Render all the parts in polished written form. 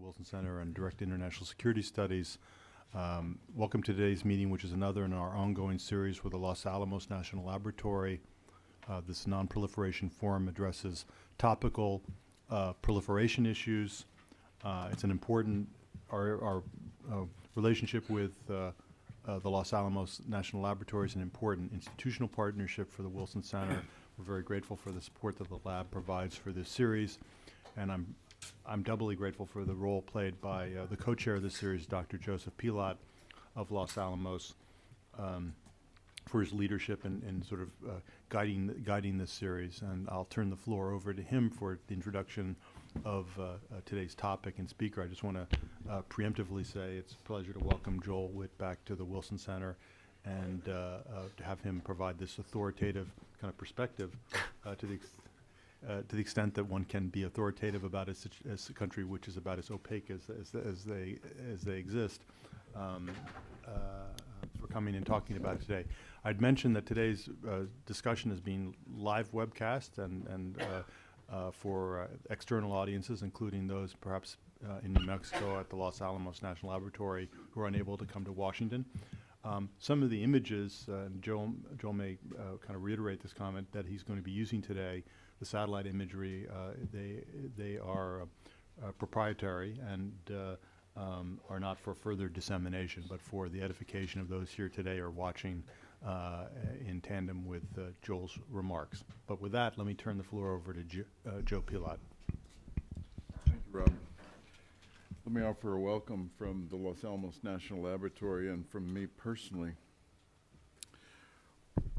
Wilson Center and Director of International Security Studies. Welcome to today's meeting, which is another in our ongoing series with the Los Alamos National Laboratory. This nonproliferation forum addresses topical proliferation issues. It's an important, our relationship with the Los Alamos National Laboratory is an important institutional partnership for the Wilson Center. We're very grateful for the support that the lab provides for this series, and I'm doubly grateful for the role played by the co-chair of this series, Dr. Joseph Pilat of Los Alamos, for his leadership in sort of guiding this series. And I'll turn the floor over to him for the introduction of today's topic and speaker. I just want to preemptively say it's a pleasure to welcome Joel Witt back to the Wilson Center and to have him provide this authoritative kind of perspective to the extent that one can be authoritative about a country which is about as opaque as they exist, for coming and talking about it today. I'd mentioned that today's discussion is being live webcast and for external audiences, including those perhaps in New Mexico at the Los Alamos National Laboratory who are unable to come to Washington. Some of the images, and Joel may kind of reiterate this comment that he's going to be using today, the satellite imagery, they are proprietary and are not for further dissemination, but for the edification of those here today or watching in tandem with Joel's remarks. But with that, let me turn the floor over to Joe Pilat. Thank you, Rob. Let me offer a welcome from the Los Alamos National Laboratory and from me personally.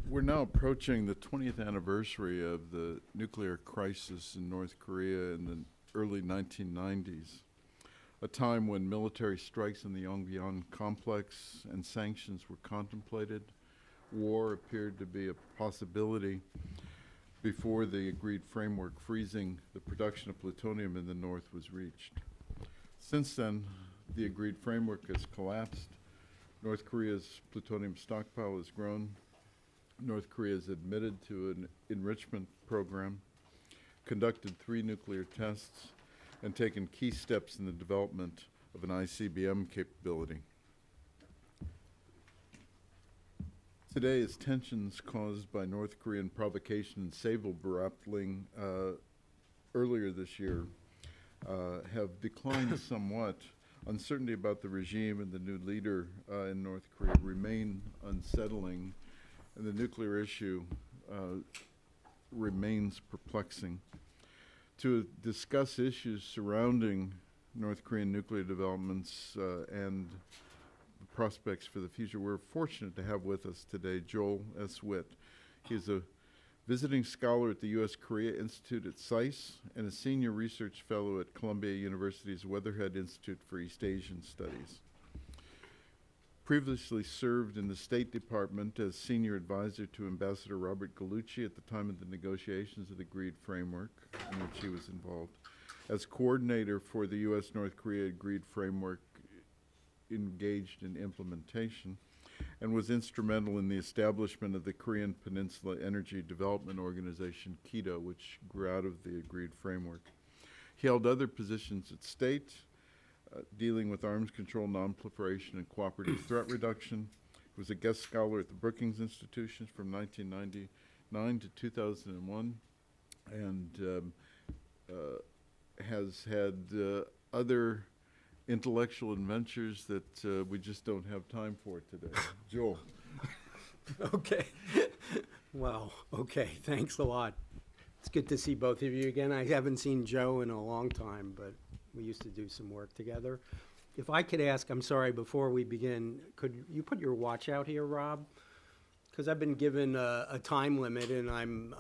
We're now approaching the 20th anniversary of the nuclear crisis in North Korea in the early 1990s, a time when military strikes in the Yongbyon complex and sanctions were contemplated. War appeared to be a possibility before the agreed framework freezing the production of plutonium in the North was reached. Since then, the agreed framework has collapsed. North Korea's plutonium stockpile has grown. North Korea has admitted to an enrichment program, conducted 3 nuclear tests, and taken key steps in the development of an ICBM capability. Today, as tensions caused by North Korean provocation in Seyville-Barapling earlier this year have declined somewhat, uncertainty about the regime and the new leader in North Korea remain unsettling, and the nuclear issue remains perplexing. To discuss issues surrounding North Korean nuclear developments and the prospects for the future, we're fortunate to have with us today Joel S. Witt. He is a visiting scholar at the U.S. Korea Institute at SAIS and a senior research fellow at Columbia University's Weatherhead Institute for East Asian Studies. Previously served in the State Department as senior advisor to Ambassador Robert Gallucci at the time of the negotiations of the agreed framework in which he was involved, as coordinator for the U.S.-North Korea agreed framework engaged in implementation, and was instrumental in the establishment of the Korean Peninsula Energy Development Organization, KEDO, which grew out of the agreed framework. He held other positions at State, dealing with arms control, nonproliferation, and cooperative threat reduction. He was a guest scholar at the Brookings Institution from 1999 to 2001, and has had other intellectual adventures that we just don't have time for today. Joel. Okay. Wow. Okay. Thanks a lot. It's good to see both of you again. I haven't seen Joe in a long time, but we used to do some work together. If I could ask, I'm sorry, before we begin, could you put your watch out here, Rob? Because I've been given a time limit, and I'm,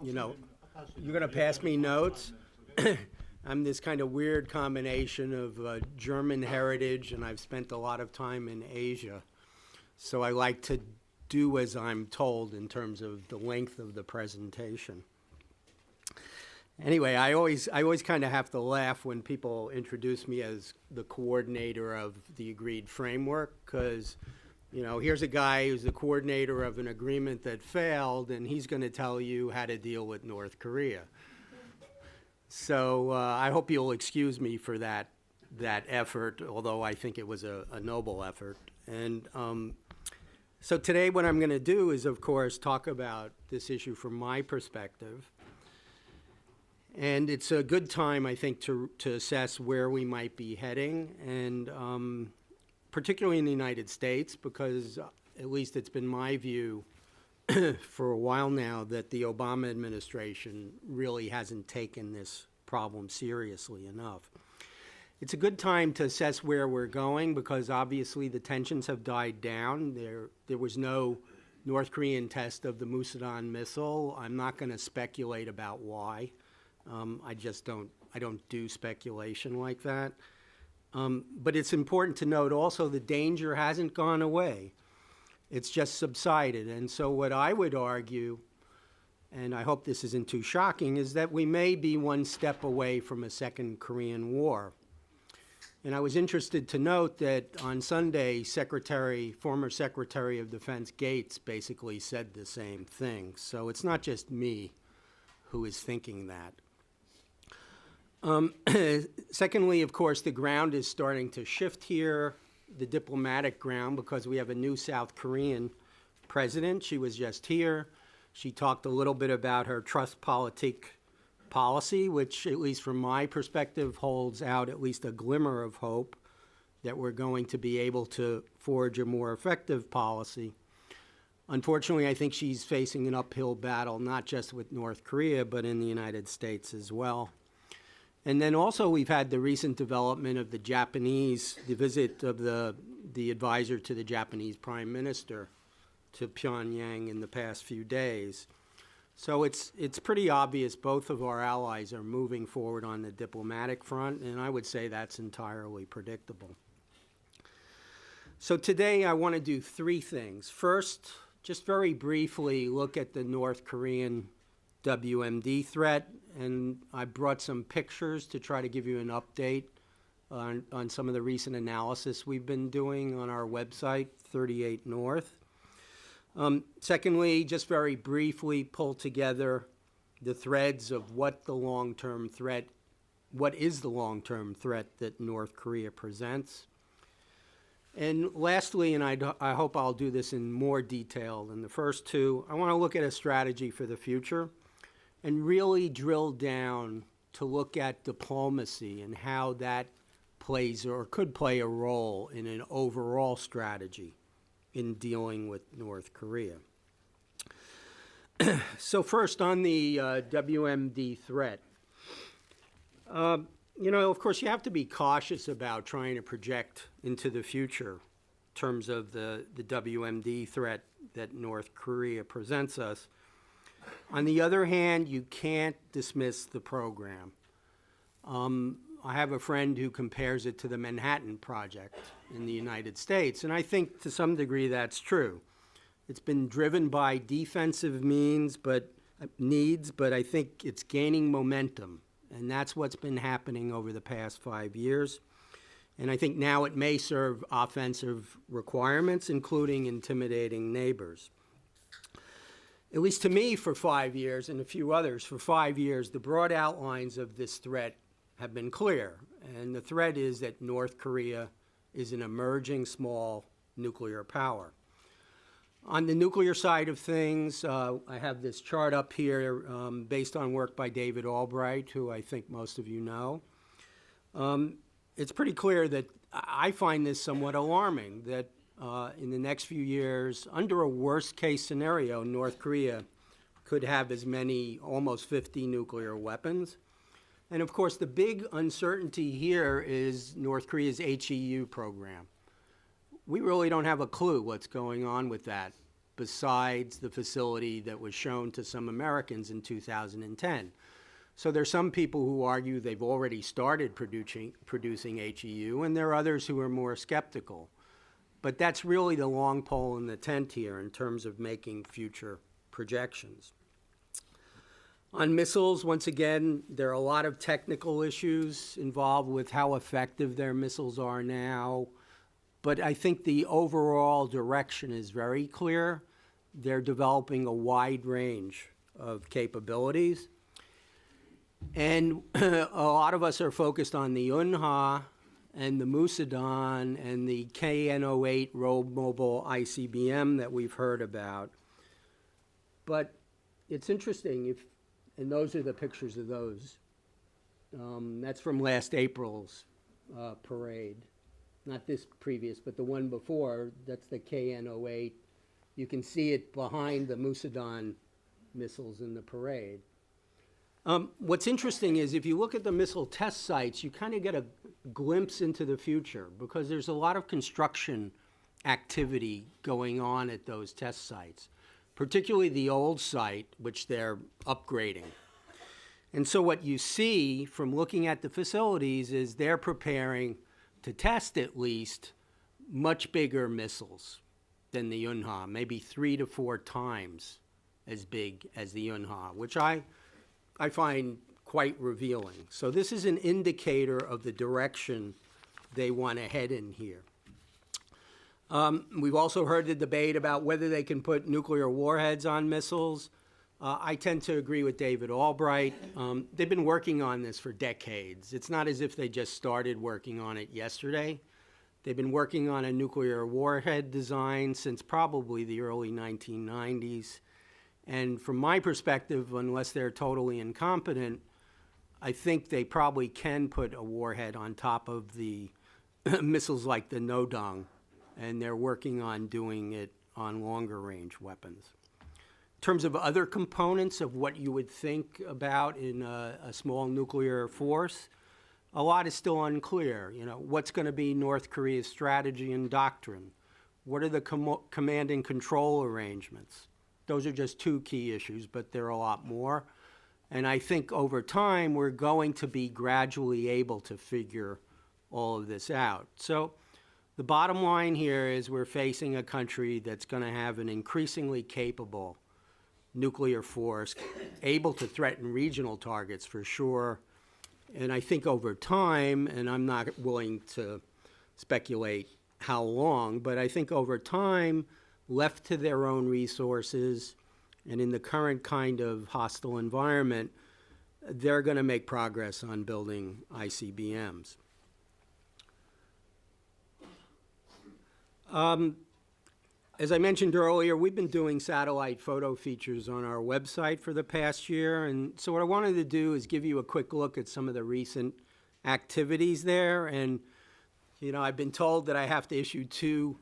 you're going to pass me notes? I'm this kind of weird combination of German heritage, and I've spent a lot of time in Asia. So I like to do as I'm told in terms of the length of the presentation. Anyway, I always kind of have to laugh when people introduce me as the coordinator of the agreed framework, because, here's a guy who's the coordinator of an agreement that failed, and he's going to tell you how to deal with North Korea. So I hope you'll excuse me for that that effort, although I think it was a noble effort. And so today what I'm going to do is, of course, talk about this issue from my perspective. And it's a good time, I think, to assess where we might be heading, and particularly in the United States, because at least it's been my view for a while now that the Obama administration really hasn't taken this problem seriously enough. It's a good time to assess where we're going because obviously the tensions have died down. There was no North Korean test of the Musadan missile. I'm not going to speculate about why. I don't do speculation like that. But it's important to note also the danger hasn't gone away. It's just subsided. And so what I would argue, and I hope this isn't too shocking, is that we may be one step away from a second Korean War. And I was interested to note that on Sunday, former Secretary of Defense Gates basically said the same thing. So it's not just me who is thinking that. Secondly, of course, the ground is starting to shift here, the diplomatic ground, because we have a new South Korean president. She was just here. She talked a little bit about her trust policy, which, at least from my perspective, holds out at least a glimmer of hope that we're going to be able to forge a more effective policy. Unfortunately, I think she's facing an uphill battle, not just with North Korea, but in the United States as well. And then also we've had the recent development of the visit of the advisor to the Japanese Prime Minister to Pyongyang in the past few days. So it's pretty obvious both of our allies are moving forward on the diplomatic front, and I would say that's entirely predictable. So today I want to do three things. First, just very briefly look at the North Korean WMD threat, and I brought some pictures to try to give you an update on some of the recent analysis we've been doing on our website, 38 North. Secondly, just very briefly pull together the threads of what is the long-term threat that North Korea presents. And lastly, and I hope I'll do this in more detail than the first two, I want to look at a strategy for the future and really drill down to look at diplomacy and how that plays or could play a role in an overall strategy in dealing with North Korea. So first on the WMD threat. Of course, you have to be cautious about trying to project into the future in terms of the WMD threat that North Korea presents us. On the other hand, you can't dismiss the program. I have a friend who compares it to the Manhattan Project in the United States, and I think to some degree that's true. It's been driven by defensive needs, but I think it's gaining momentum, and that's what's been happening over the past 5 years. And I think now it may serve offensive requirements, including intimidating neighbors. At least to me, for 5 years, and a few others, for 5 years, the broad outlines of this threat have been clear. And the threat is that North Korea is an emerging small nuclear power. On the nuclear side of things, I have this chart up here based on work by David Albright, who I think most of you know. It's pretty clear that I find this somewhat alarming, that in the next few years, under a worst-case scenario, North Korea could have as many, almost 50 nuclear weapons. And of course, the big uncertainty here is North Korea's HEU program. We really don't have a clue what's going on with that, besides the facility that was shown to some Americans in 2010. So there's some people who argue they've already started producing HEU, and there are others who are more skeptical. But that's really the long pole in the tent here in terms of making future projections. On missiles, once again, there are a lot of technical issues involved with how effective their missiles are now. But I think the overall direction is very clear. They're developing a wide range of capabilities. And a lot of us are focused on the UNHA and the Musadon and the KN-08 Road Mobile ICBM that we've heard about. But it's interesting, and those are the pictures of those. That's from last April's parade. Not this previous, but the one before, that's the KN-08. You can see it behind the Musadon missiles in the parade. What's interesting is if you look at the missile test sites, you kind of get a glimpse into the future because there's a lot of construction activity going on at those test sites, particularly the old site, which they're upgrading. And so what you see from looking at the facilities is they're preparing to test at least much bigger missiles than the Yunha, maybe 3 to 4 times as big as the Yunha, which I find quite revealing. So this is an indicator of the direction they want to head in here. We've also heard the debate about whether they can put nuclear warheads on missiles. I tend to agree with David Albright. They've been working on this for decades. It's not as if they just started working on it yesterday. They've been working on a nuclear warhead design since probably the early 1990s. And from my perspective, unless they're totally incompetent, I think they probably can put a warhead on top of the missiles like the Nodong, and they're working on doing it on longer range weapons. In terms of other components of what you would think about in a small nuclear force, a lot is still unclear. You know, what's going to be North Korea's strategy and doctrine? What are the command and control arrangements? Those are just 2 key issues, but there are a lot more. And I think over time, we're going to be gradually able to figure all of this out. So the bottom line here is we're facing a country that's going to have an increasingly capable nuclear force, able to threaten regional targets for sure. And I think over time, and I'm not willing to speculate how long, but I think over time, left to their own resources and in the current kind of hostile environment, they're going to make progress on building ICBMs. As I mentioned earlier, we've been doing satellite photo features on our website for the past year, and so what I wanted to do is give you a quick look at some of the recent activities there. And, you know, I've been told that I have to issue 2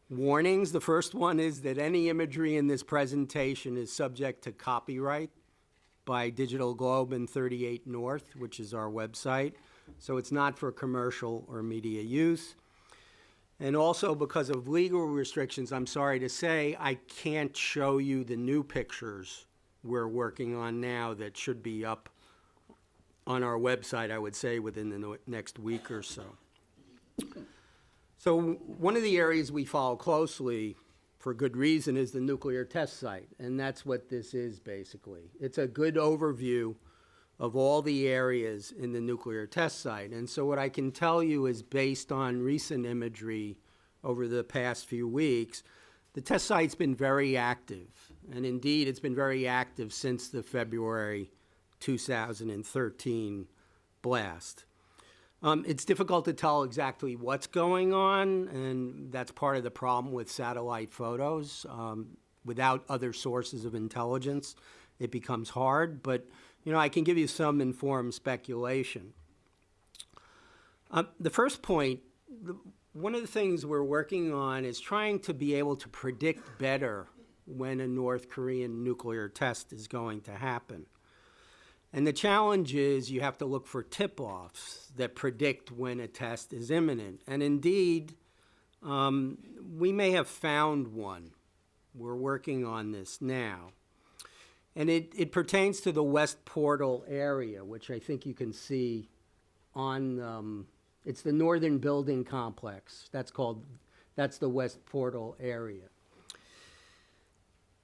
warnings. The first one is that any imagery in this presentation is subject to copyright by Digital Globe and 38 North, which is our website. So it's not for commercial or media use. And also because of legal restrictions, I'm sorry to say, I can't show you the new pictures we're working on now that should be up on our website, I would say, within the next week or so. So one of the areas we follow closely, for good reason, is the nuclear test site, and that's what this is basically. It's a good overview of all the areas in the nuclear test site. And so what I can tell you is based on recent imagery over the past few weeks, the test site's been very active. And indeed, it's been very active since the February 2013 blast. It's difficult to tell exactly what's going on, and that's part of the problem with satellite photos. Without other sources of intelligence, it becomes hard, but you know, I can give you some informed speculation. The first point, one of the things we're working on is trying to be able to predict better when a North Korean nuclear test is going to happen. And the challenge is you have to look for tip-offs that predict when a test is imminent. And indeed, we may have found one. We're working on this now. And it pertains to the West Portal area, which I think you can see on, it's the Northern Building Complex. That's the West Portal area.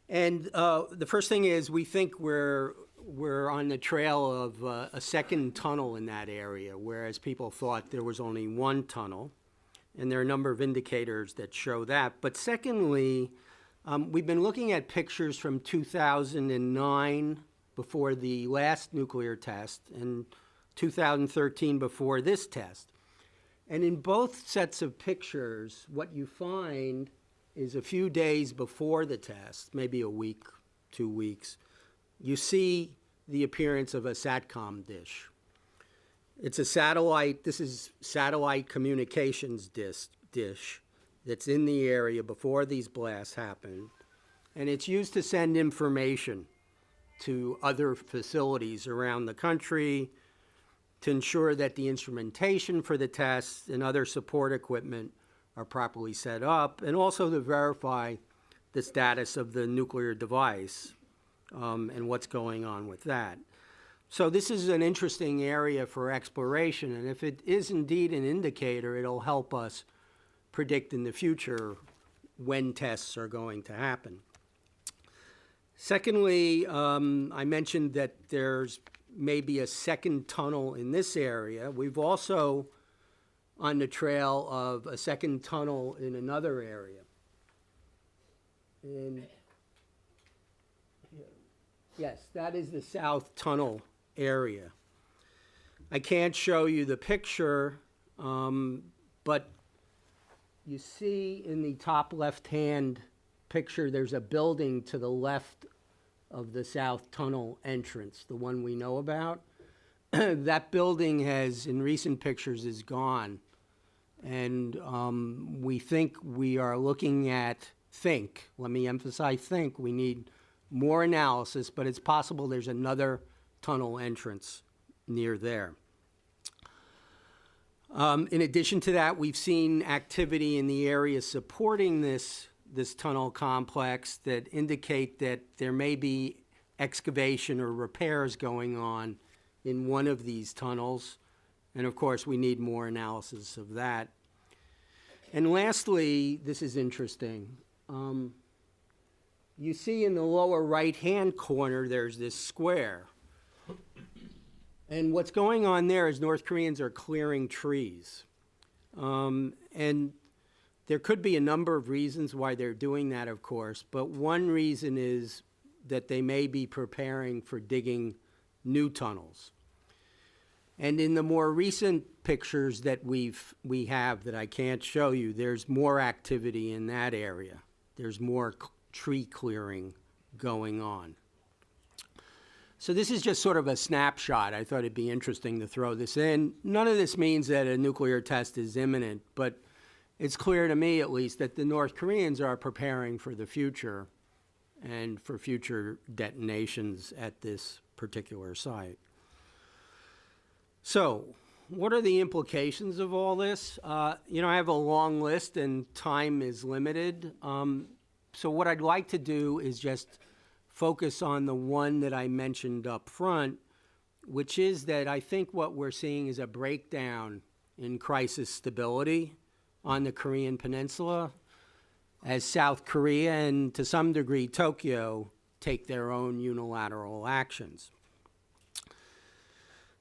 And the first thing is we think we're on the trail of a second tunnel in that area, whereas people thought there was only one tunnel. And there are a number of indicators that show that. But secondly, we've been looking at pictures from 2009 before the last nuclear test and 2013 before this test. And in both sets of pictures, what you find is a few days before the test, maybe a week, 2 weeks, you see the appearance of a SATCOM dish. It's a satellite, this is satellite communications dish that's in the area before these blasts happen. And it's used to send information to other facilities around the country to ensure that the instrumentation for the tests and other support equipment are properly set up, and also to verify the status of the nuclear device and what's going on with that. So this is an interesting area for exploration, and if it is indeed an indicator, it'll help us predict in the future when tests are going to happen. Secondly, I mentioned that there's maybe a second tunnel in this area. We've also on the trail of a second tunnel in another area. And yes, that is the South Tunnel area. I can't show you the picture, but you see in the top left-hand picture, there's a building to the left of the South Tunnel entrance, the one we know about. That building has, in recent pictures, is gone. And we think we are looking at, let me emphasize we need more analysis, but it's possible there's another tunnel entrance near there. In addition to that, we've seen activity in the area supporting this tunnel complex that indicate that there may be excavation or repairs going on in one of these tunnels. And of course, we need more analysis of that. And lastly, this is interesting. You see in the lower right-hand corner, there's this square. And what's going on there is North Koreans are clearing trees. And there could be a number of reasons why they're doing that, of course, but one reason is that they may be preparing for digging new tunnels. And in the more recent pictures that we have that I can't show you, there's more activity in that area. There's more tree clearing going on. So this is just sort of a snapshot. I thought it'd be interesting to throw this in. None of this means that a nuclear test is imminent, but it's clear to me, at least, that the North Koreans are preparing for the future and for future detonations at this particular site. So, what are the implications of all this? I have a long list and time is limited. So what I'd like to do is just focus on the one that I mentioned up front, which is that I think what we're seeing is a breakdown in crisis stability on the Korean Peninsula as South Korea and to some degree Tokyo take their own unilateral actions.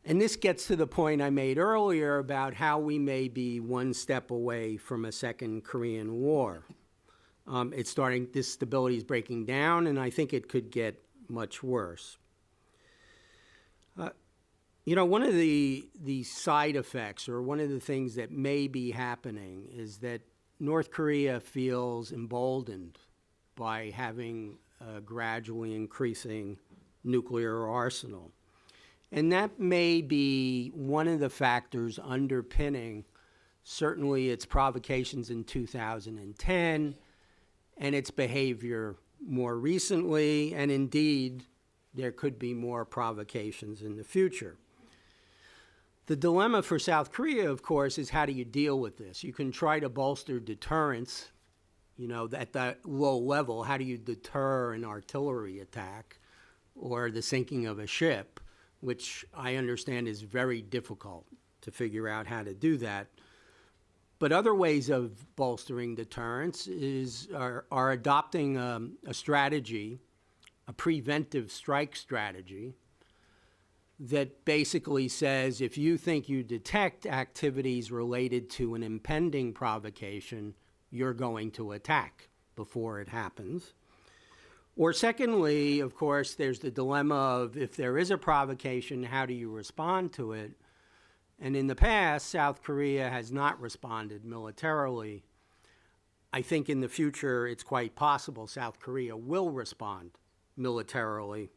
And this gets to the point I made earlier about how we may be one step away from a second Korean War. This stability is breaking down, and I think it could get much worse. One of the side effects, or one of the things that may be happening, is that North Korea feels emboldened by having a gradually increasing nuclear arsenal. And that may be one of the factors underpinning certainly its provocations in 2010 and its behavior more recently, and indeed, there could be more provocations in the future. The dilemma for South Korea, of course, is how do you deal with this? You can try to bolster deterrence, at that low level. How do you deter an artillery attack or the sinking of a ship, which I understand is very difficult to figure out how to do that. But other ways of bolstering deterrence are adopting a strategy, a preventive strike strategy, that basically says if you think you detect activities related to an impending provocation, you're going to attack before it happens. Or secondly, of course, there's the dilemma of if there is a provocation, how do you respond to it? And in the past, South Korea has not responded militarily. I think in the future, it's quite possible South Korea will respond militarily.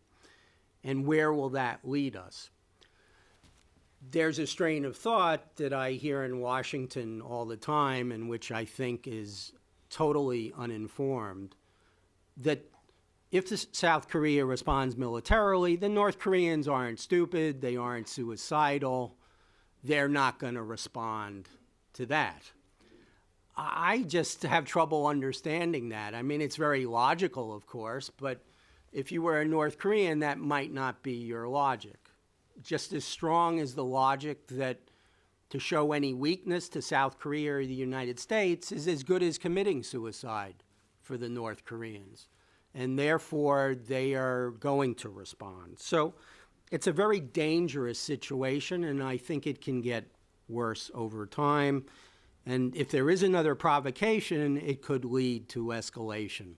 And where will that lead us? There's a strain of thought that I hear in Washington all the time, and which I think is totally uninformed, that if South Korea responds militarily, the North Koreans aren't stupid, they aren't suicidal, they're not going to respond to that. I just have trouble understanding that. I mean, it's very logical, of course, but if you were a North Korean, that might not be your logic. Just as strong as the logic that to show any weakness to South Korea or the United States is as good as committing suicide for the North Koreans. And therefore, they are going to respond. So it's a very dangerous situation, and I think it can get worse over time. And if there is another provocation, it could lead to escalation.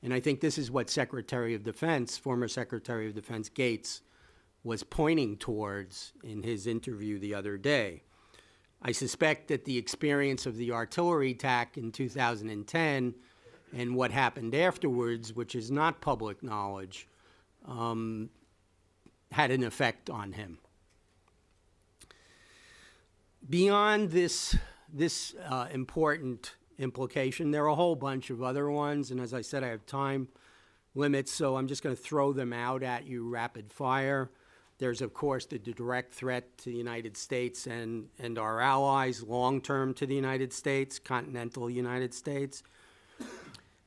And I think this is what Secretary of Defense, former Secretary of Defense Gates, was pointing towards in his interview the other day. I suspect that the experience of the artillery attack in 2010 and what happened afterwards, which is not public knowledge, had an effect on him. Beyond this important implication, there are a whole bunch of other ones, and as I said, I have time limits, so I'm just going to throw them out at you rapid fire. There's, of course, the direct threat to the United States and our allies, long-term to the United States, continental United States.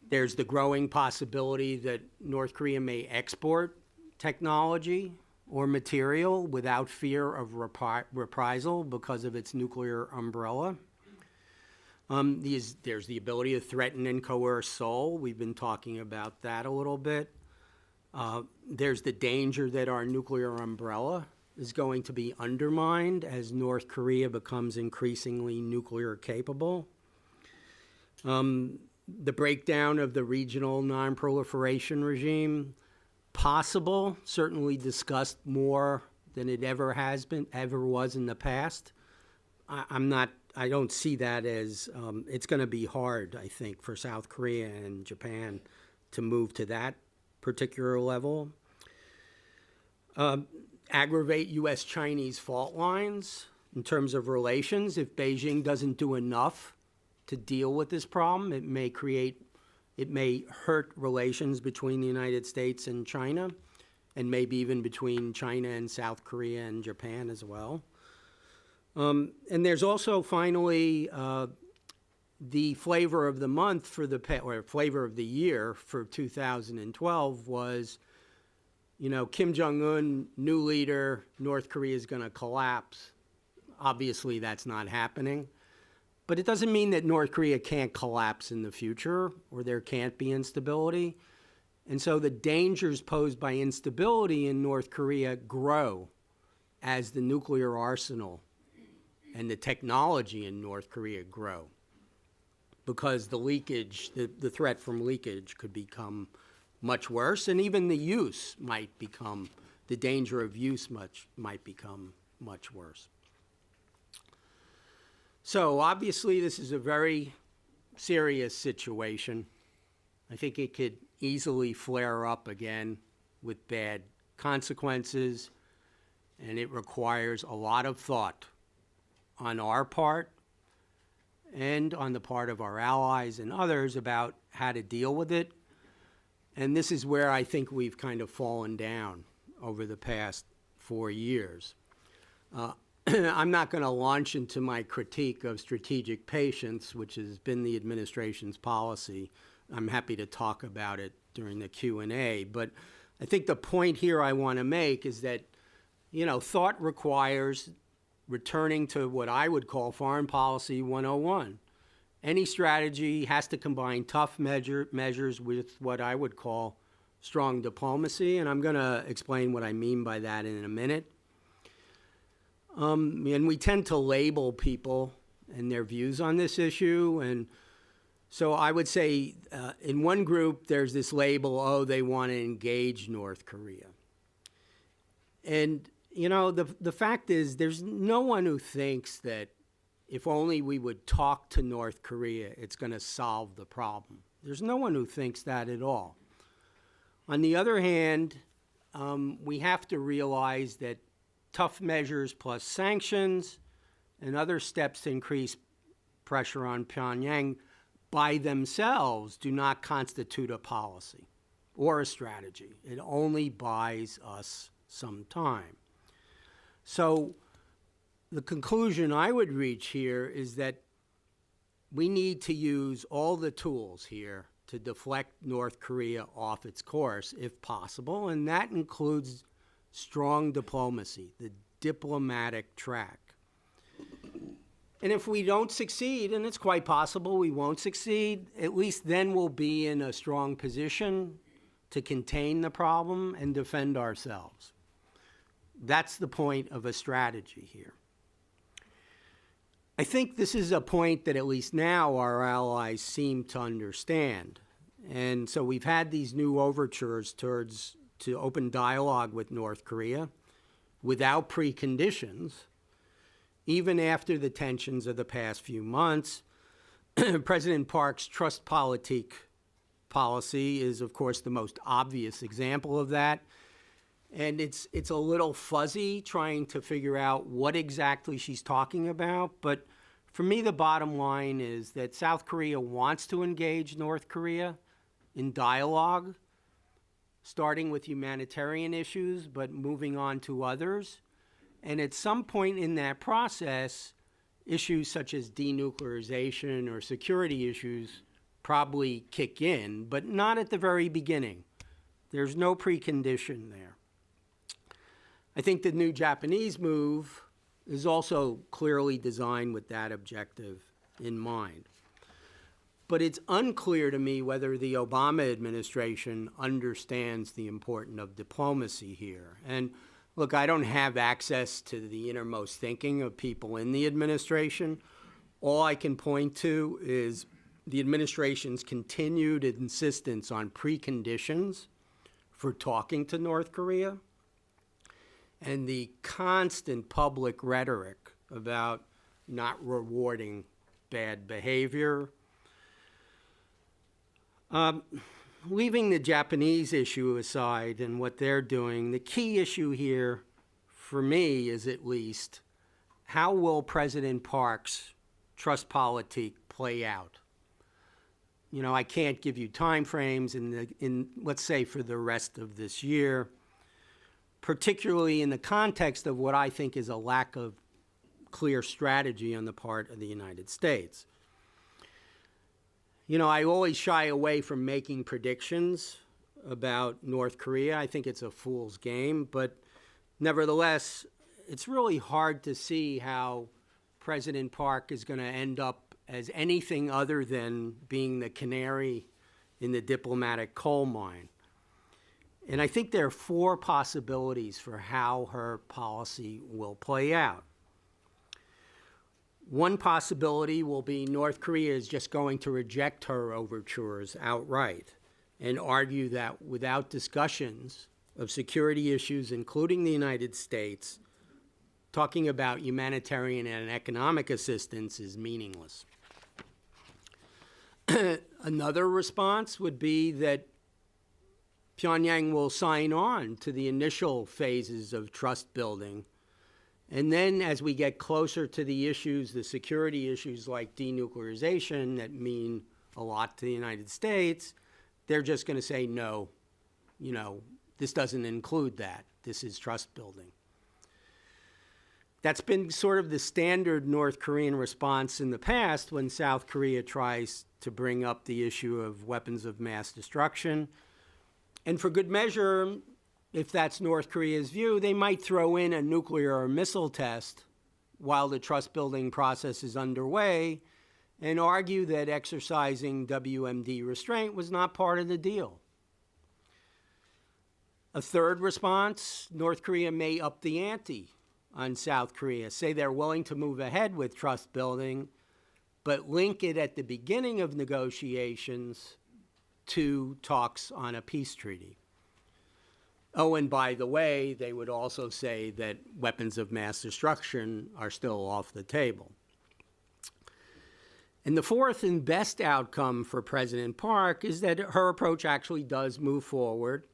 There's the growing possibility that North Korea may export technology or material without fear of reprisal because of its nuclear umbrella. There's the ability to threaten and coerce Seoul. We've been talking about that a little bit. There's the danger that our nuclear umbrella is going to be undermined as North Korea becomes increasingly nuclear capable. The breakdown of the regional nonproliferation regime, possible, certainly discussed more than it ever was in the past. I don't see that as, it's going to be hard, I think, for South Korea and Japan to move to that particular level. Aggravate U.S.-Chinese fault lines in terms of relations. If Beijing doesn't do enough to deal with this problem, it may hurt relations between the United States and China, and maybe even between China and South Korea and Japan as well. And there's also, finally, the flavor of the month or flavor of the year for 2012 was, Kim Jong-un, new leader, North Korea is going to collapse. Obviously, that's not happening. But it doesn't mean that North Korea can't collapse in the future or there can't be instability. And so the dangers posed by instability in North Korea grow as the nuclear arsenal and the technology in North Korea grow, because the leakage, the threat from leakage could become much worse, and even the danger of use might become much worse. So obviously this is a very serious situation. I think it could easily flare up again with bad consequences, and it requires a lot of thought on our part and on the part of our allies and others about how to deal with it. And this is where I think we've kind of fallen down over the past 4 years. I'm not going to launch into my critique of strategic patience, which has been the administration's policy. I'm happy to talk about it during the Q&A. But I think the point here I want to make is that, thought requires returning to what I would call foreign policy 101. Any strategy has to combine tough measures with what I would call strong diplomacy, and I'm going to explain what I mean by that in a minute. And we tend to label people and their views on this issue, and so I would say in one group there's this label, they want to engage North Korea. And you know, the fact is there's no one who thinks that if only we would talk to North Korea, it's going to solve the problem. There's no one who thinks that at all. On the other hand, we have to realize that tough measures plus sanctions and other steps to increase pressure on Pyongyang by themselves do not constitute a policy or a strategy. It only buys us some time. So the conclusion I would reach here is that we need to use all the tools here to deflect North Korea off its course, if possible, and that includes strong diplomacy, the diplomatic track. And if we don't succeed, and it's quite possible we won't succeed, at least then we'll be in a strong position to contain the problem and defend ourselves. That's the point of a strategy here. I think this is a point that at least now our allies seem to understand. And so we've had these new overtures to open dialogue with North Korea without preconditions, even after the tensions of the past few months. President Park's Trustpolitik policy is, of course, the most obvious example of that. And it's a little fuzzy trying to figure out what exactly she's talking about. But for me, the bottom line is that South Korea wants to engage North Korea in dialogue, starting with humanitarian issues, but moving on to others. And at some point in that process, issues such as denuclearization or security issues probably kick in, but not at the very beginning. There's no precondition there. I think the new Japanese move is also clearly designed with that objective in mind. But it's unclear to me whether the Obama administration understands the importance of diplomacy here. And look, I don't have access to the innermost thinking of people in the administration. All I can point to is the administration's continued insistence on preconditions for talking to North Korea and the constant public rhetoric about not rewarding bad behavior. Leaving the Japanese issue aside and what they're doing, the key issue here, for me, is at least, how will President Park's Trustpolitik play out? You know, I can't give you time frames in let's say, for the rest of this year, particularly in the context of what I think is a lack of clear strategy on the part of the United States. You know, I always shy away from making predictions about North Korea. I think it's a fool's game, but nevertheless, it's really hard to see how President Park is going to end up as anything other than being the canary in the diplomatic coal mine. And I think there are four possibilities for how her policy will play out. One possibility will be North Korea is just going to reject her overtures outright and argue that without discussions of security issues, including the United States, talking about humanitarian and economic assistance is meaningless. Another response would be that Pyongyang will sign on to the initial phases of trust building. And then as we get closer to the issues, the security issues like denuclearization that mean a lot to the United States, they're just going to say, no, you know, this doesn't include that. This is trust building. That's been sort of the standard North Korean response in the past when South Korea tries to bring up the issue of weapons of mass destruction. And for good measure, if that's North Korea's view, they might throw in a nuclear or missile test while the trust-building process is underway and argue that exercising WMD restraint was not part of the deal. A third response, North Korea may up the ante on South Korea, say they're willing to move ahead with trust-building, but link it at the beginning of negotiations to talks on a peace treaty. Oh, and by the way, they would also say that weapons of mass destruction are still off the table. And the fourth and best outcome for President Park is that her approach actually does move forward,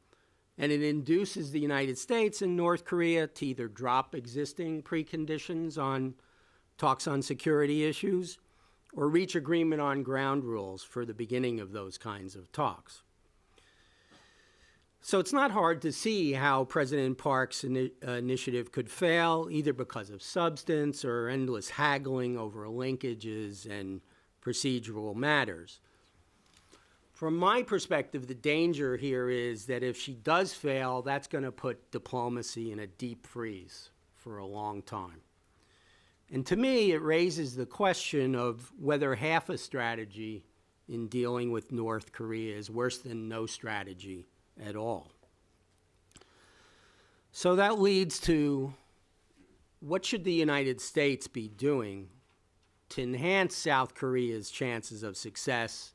and it induces the United States and North Korea to either drop existing preconditions on talks on security issues or reach agreement on ground rules for the beginning of those kinds of talks. So it's not hard to see how President Park's initiative could fail, either because of substance or endless haggling over linkages and procedural matters. From my perspective, the danger here is that if she does fail, that's going to put diplomacy in a deep freeze for a long time. And to me, it raises the question of whether half a strategy in dealing with North Korea is worse than no strategy at all. So that leads to, what should the United States be doing to enhance South Korea's chances of success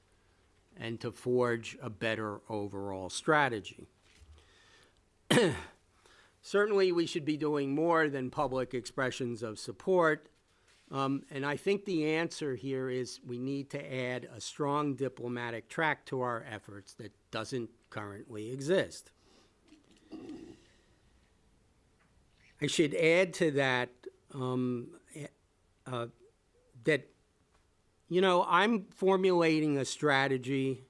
and to forge a better overall strategy? Certainly, we should be doing more than public expressions of support. And I think the answer here is we need to add a strong diplomatic track to our efforts that doesn't currently exist. I should add to that that, I'm formulating a strategy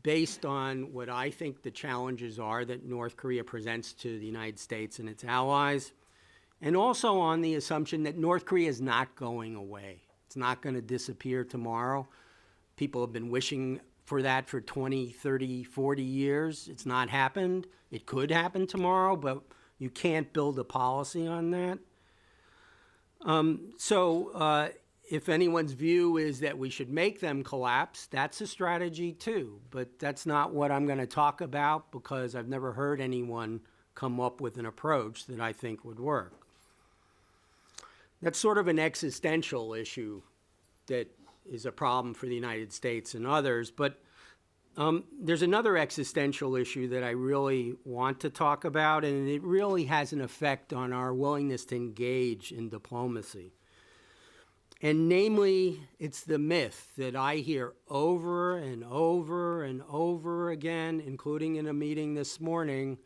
based on what I think the challenges are that North Korea presents to the United States and its allies, and also on the assumption that North Korea is not going away. It's not going to disappear tomorrow. People have been wishing for that for 20, 30, 40 years. It's not happened. It could happen tomorrow, but you can't build a policy on that. If anyone's view is that we should make them collapse, that's a strategy too. But that's not what I'm going to talk about, because I've never heard anyone come up with an approach that I think would work. That's sort of an existential issue that is a problem for the United States and others. But there's another existential issue that I really want to talk about, and it really has an effect on our willingness to engage in diplomacy. And namely, it's the myth that I hear over and over and over again, including in a meeting this morning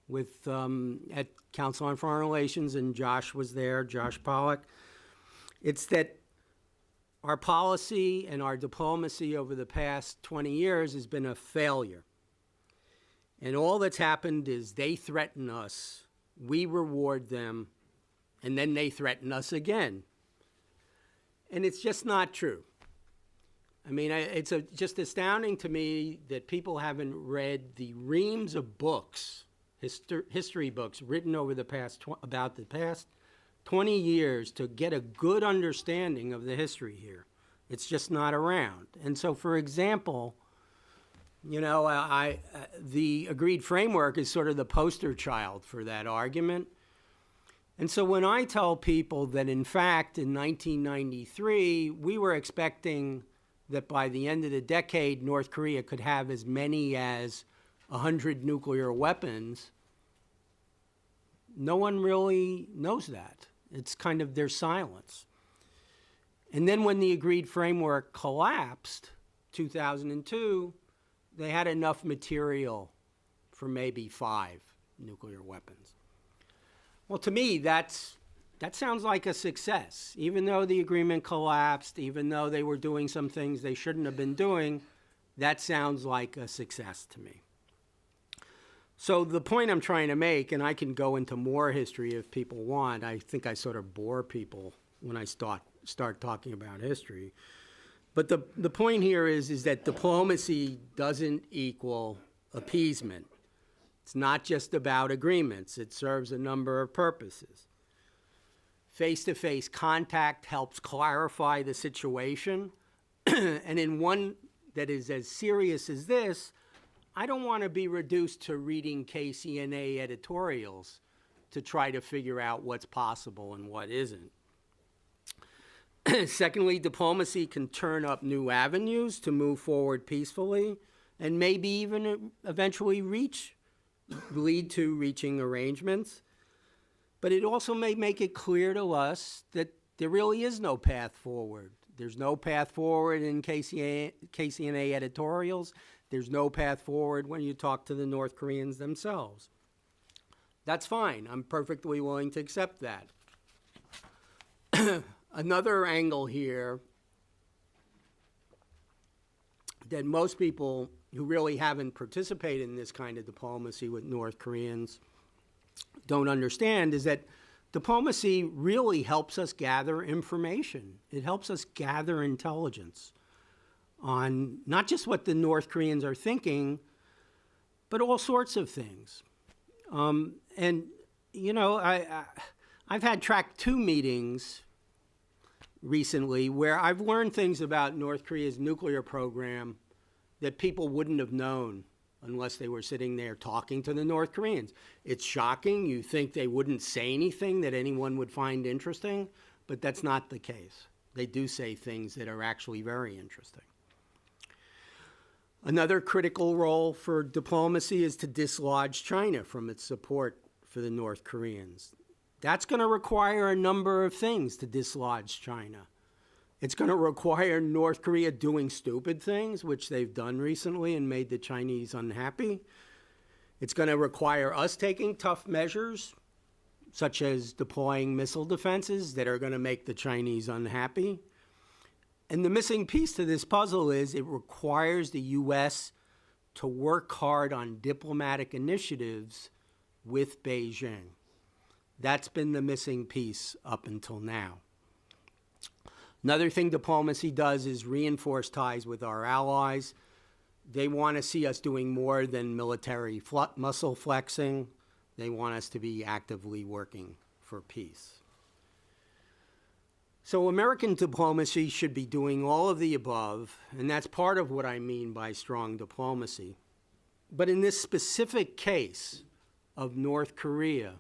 with at Council on Foreign Relations, and Josh was there, Josh Pollack. It's that our policy and our diplomacy over the past 20 years has been a failure. And all that's happened is they threaten us, we reward them, and then they threaten us again. And it's just not true. I mean, it's just astounding to me that people haven't read the reams of books, history books written over the past about the past 20 years to get a good understanding of the history here. It's just not around. And so, for example, the agreed framework is sort of the poster child for that argument. And so when I tell people that, in fact, in 1993, we were expecting that by the end of the decade, North Korea could have as many as 100 nuclear weapons, no one really knows that. It's kind of their silence. And then when the agreed framework collapsed, 2002, they had enough material for maybe 5 nuclear weapons. Well, to me, that sounds like a success. Even though the agreement collapsed, even though they were doing some things they shouldn't have been doing, that sounds like a success to me. So the point I'm trying to make, and I can go into more history if people want, I think I sort of bore people when I start talking about history. But the point here is that diplomacy doesn't equal appeasement. It's not just about agreements. It serves a number of purposes. Face-to-face contact helps clarify the situation. And in one that is as serious as this, I don't want to be reduced to reading KCNA editorials to try to figure out what's possible and what isn't. Secondly, diplomacy can turn up new avenues to move forward peacefully and maybe even eventually reach lead to reaching arrangements, but it also may make it clear to us that there really is no path forward. There's no path forward in KCNA editorials. There's no path forward when you talk to the North Koreans themselves. That's fine. I'm perfectly willing to accept that. Another angle here that most people who really haven't participated in this kind of diplomacy with North Koreans don't understand is that diplomacy really helps us gather information. It helps us gather intelligence on not just what the North Koreans are thinking, but all sorts of things. And, you know, I've had track 2 meetings recently where I've learned things about North Korea's nuclear program that people wouldn't have known unless they were sitting there talking to the North Koreans. It's shocking. You think they wouldn't say anything that anyone would find interesting, but that's not the case. They do say things that are actually very interesting. Another critical role for diplomacy is to dislodge China from its support for the North Koreans. That's going to require a number of things to dislodge China. It's going to require North Korea doing stupid things, which they've done recently and made the Chinese unhappy. It's going to require us taking tough measures, such as deploying missile defenses that are going to make the Chinese unhappy. And the missing piece to this puzzle is it requires the U.S. to work hard on diplomatic initiatives with Beijing. That's been the missing piece up until now. Another thing diplomacy does is reinforce ties with our allies. They want to see us doing more than military muscle flexing. They want us to be actively working for peace. So American diplomacy should be doing all of the above, and that's part of what I mean by strong diplomacy. But in this specific case of North Korea,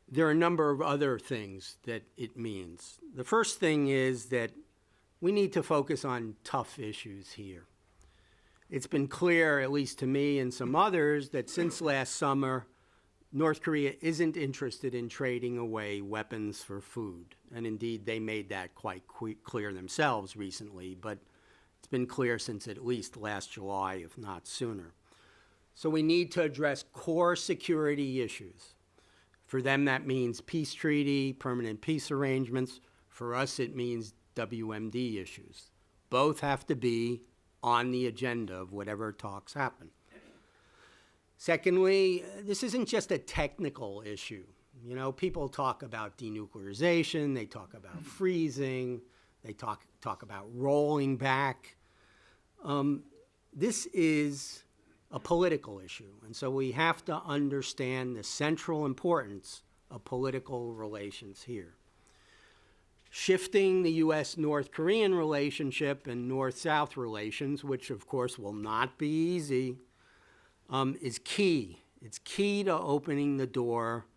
there are a number of other things that it means. The first thing is that we need to focus on tough issues here. It's been clear, at least to me and some others, that since last summer, North Korea isn't interested in trading away weapons for food. And indeed, they made that quite clear themselves recently, but it's been clear since at least last July, if not sooner. So we need to address core security issues. For them, that means peace treaty, permanent peace arrangements. For us, it means WMD issues. Both have to be on the agenda of whatever talks happen. Secondly, this isn't just a technical issue. You know, people talk about denuclearization, they talk about freezing, they talk about rolling back. This is a political issue, and so we have to understand the central importance of political relations here. Shifting the U.S.-North Korean relationship and North-South relations, which of course will not be easy, is key. It's key to opening the door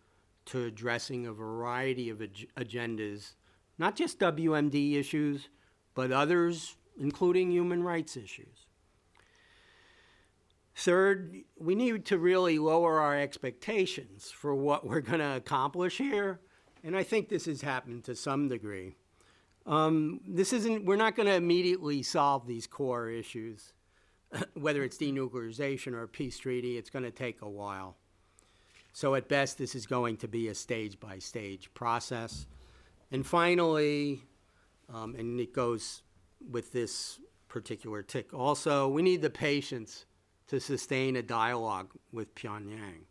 to addressing a variety of agendas, not just WMD issues, but others, including human rights issues. Third, we need to really lower our expectations for what we're going to accomplish here, and I think this has happened to some degree. We're not going to immediately solve these core issues. Whether it's denuclearization or a peace treaty, it's going to take a while. So at best, this is going to be a stage-by-stage process. And finally, and it goes with this particular tick also, we need the patience to sustain a dialogue with Pyongyang.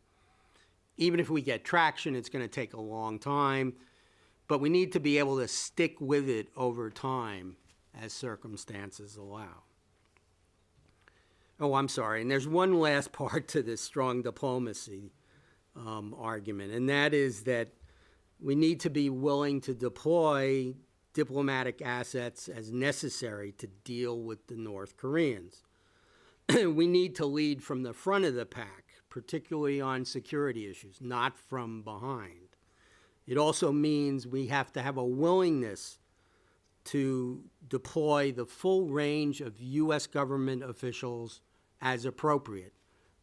Even if we get traction, it's going to take a long time, but we need to be able to stick with it over time as circumstances allow. Oh, I'm sorry, and there's one last part to this strong diplomacy argument, and that is that we need to be willing to deploy diplomatic assets as necessary to deal with the North Koreans. We need to lead from the front of the pack, particularly on security issues, not from behind. It also means we have to have a willingness to deploy the full range of U.S. government officials as appropriate.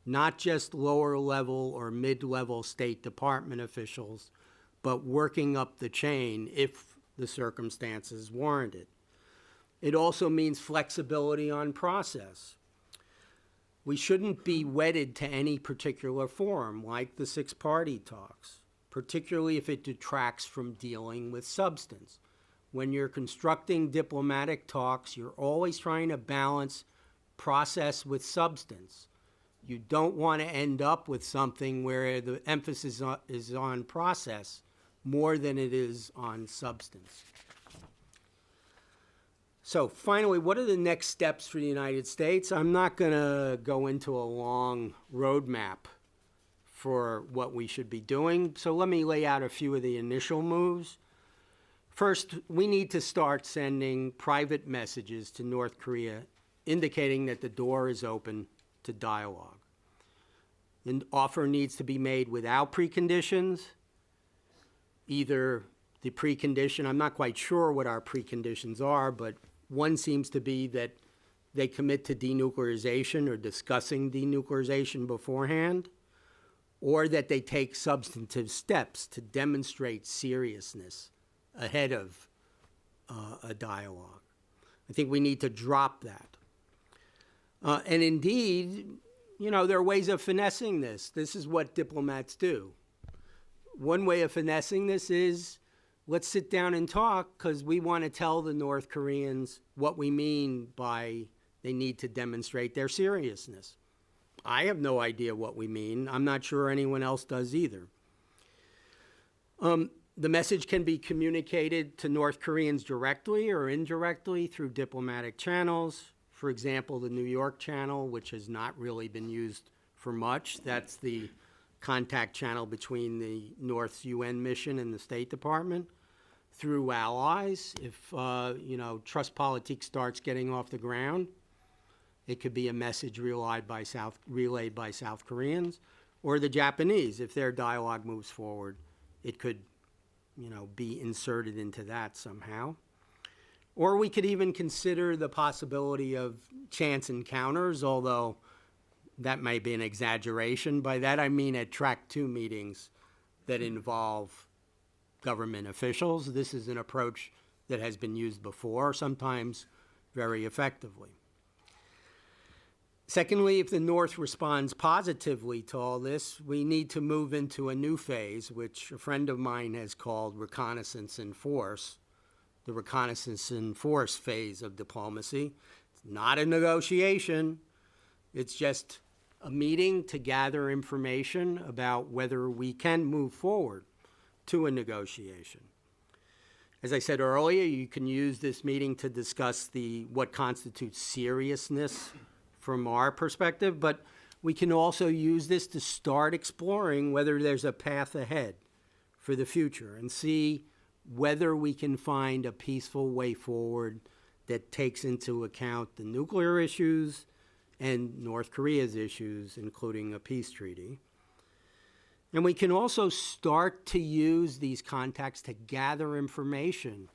not just lower level or mid-level State Department officials, but working up the chain if the circumstances warrant it. It also means flexibility on process. We shouldn't be wedded to any particular forum, like the six-party talks, particularly if it detracts from dealing with substance. When you're constructing diplomatic talks, you're always trying to balance process with substance. You don't want to end up with something where the emphasis is on process more than it is on substance. So finally, what are the next steps for the United States? I'm not going to go into a long roadmap for what we should be doing, so let me lay out a few of the initial moves. First, we need to start sending private messages to North Korea indicating that the door is open to dialogue. An offer needs to be made without preconditions. Either the precondition, I'm not quite sure what our preconditions are, but one seems to be that they commit to denuclearization or discussing denuclearization beforehand, or that they take substantive steps to demonstrate seriousness ahead of a dialogue. I think we need to drop that. And indeed, you know, there are ways of finessing this. This is what diplomats do. One way of finessing this is, let's sit down and talk because we want to tell the North Koreans what we mean by they need to demonstrate their seriousness. I have no idea what we mean. I'm not sure anyone else does either. The message can be communicated to North Koreans directly or indirectly through diplomatic channels. For example, the New York channel, which has not really been used for much. That's the contact channel between the North's UN mission and the State Department. Through allies, if trust politics starts getting off the ground, it could be a message relayed by South Koreans, or the Japanese. If their dialogue moves forward, it could, be inserted into that somehow. Or we could even consider the possibility of chance encounters, although that may be an exaggeration. By that I mean at Track 2 meetings that involve government officials. This is an approach that has been used before, sometimes very effectively. Secondly, if the North responds positively to all this, we need to move into a new phase, which a friend of mine has called reconnaissance in force, the reconnaissance in force phase of diplomacy. It's not a negotiation. It's just a meeting to gather information about whether we can move forward to a negotiation. As I said earlier, you can use this meeting to discuss what constitutes seriousness from our perspective, but we can also use this to start exploring whether there's a path ahead for the future and see whether we can find a peaceful way forward that takes into account the nuclear issues and North Korea's issues, including a peace treaty. And we can also start to use these contacts to gather information,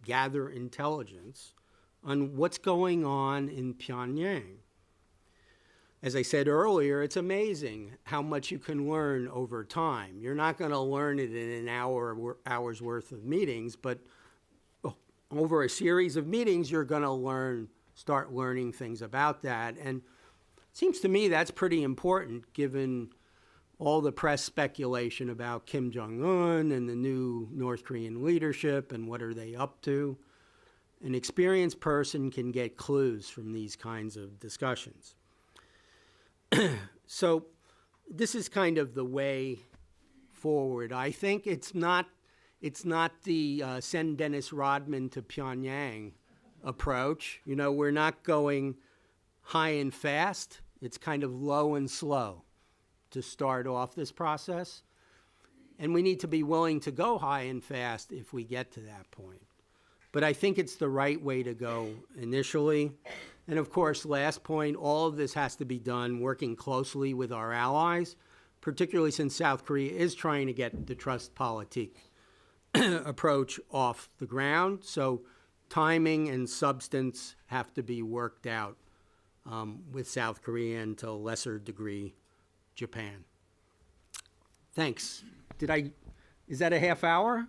gather intelligence on what's going on in Pyongyang. As I said earlier, it's amazing how much you can learn over time. You're not going to learn it in an hour's worth of meetings, but over a series of meetings, you're going to start learning things about that. And it seems to me that's pretty important given all the press speculation about Kim Jong-un and the new North Korean leadership and what are they up to. An experienced person can get clues from these kinds of discussions. So this is kind of the way forward. I think it's not the send Dennis Rodman to Pyongyang approach. We're not going high and fast. It's kind of low and slow to start off this process. And we need to be willing to go high and fast if we get to that point. But I think it's the right way to go initially. And of course, last point, all of this has to be done working closely with our allies, particularly since South Korea is trying to get the trust politique approach off the ground. So timing and substance have to be worked out with South Korea and to a lesser degree Japan. Thanks. Is that a half hour?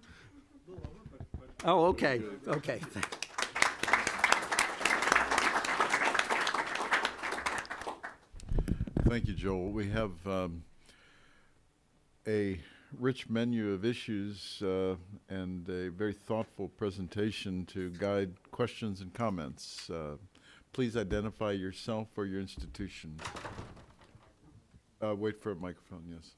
Oh, okay, okay. Thank you, Joel. We have a rich menu of issues and a very thoughtful presentation to guide questions and comments. Please identify yourself or your institution. Wait for a microphone, yes.